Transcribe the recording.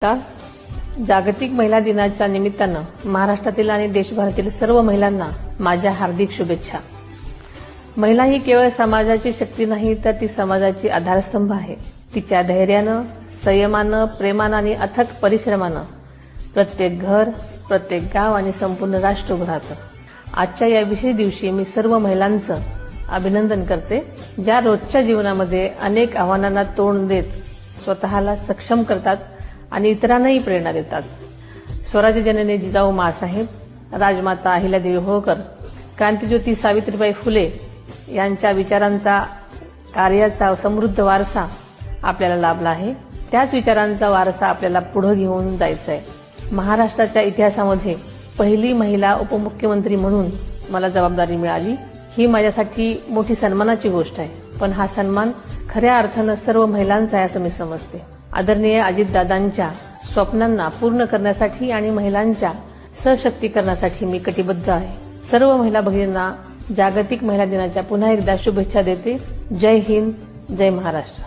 जागतिक महिला दिनाच्या निमित्तानं महाराष्ट्रातील आणि देशभरातील सर्व महिलांना माझ्या हार्दिक शुभेच्छा। महिला ही केवळ समाजाची शक्ती नाही तर ती समाजाची आधारस्तंभ आहे। तिच्या धैर्यानं, संयमानं, प्रेमानं आणि अथक परिश्रमानं प्रत्येक घर, प्रत्येक गाव आणि संपूर्ण राष्ट्र उभं राहतं। आजच्या या विशेष दिवशी मी सर्व महिलांचं अभिनंदन करते, ज्या रोजच्या जीवनामध्ये अनेक आव्हानांना तोंड देत स्वतःला सक्षम करतात आणि इतरांनाही प्रेरणा देतात। स्वराज्य जननी जिजाऊ माँसाहेब, राजमाता अहिल्यादेवी होळकर, क्रांतिज्योती सावित्रीबाई फुले यांच्या विचारांचा, कार्याचा समृद्ध वारसा आपल्याला लाभला आहे। त्याच विचारांचा वारसा आपल्याला पुढे घेऊन जायचा आहे। महाराष्ट्राच्या इतिहासामध्ये पहिली महिला उपमुख्यमंत्री म्हणून मला जबाबदारी मिळाली, ही माझ्यासाठी मोठी सन्मानाची गोष्ट आहे। पण हा सन्मान खऱ्या अर्थानं सर्व महिलांचा आहे असं मी समजते। आदरणीय अजितदादांच्या स्वप्नांना पूर्ण करण्यासाठी आणि महिलांच्या सशक्तीकरणासाठी मी कटिबद्ध आहे। सर्व महिला भगिनींना जागतिक महिला दिनाच्या पुन्हा एकदा शुभेच्छा देते। जय हिंद, जय महाराष्ट्र।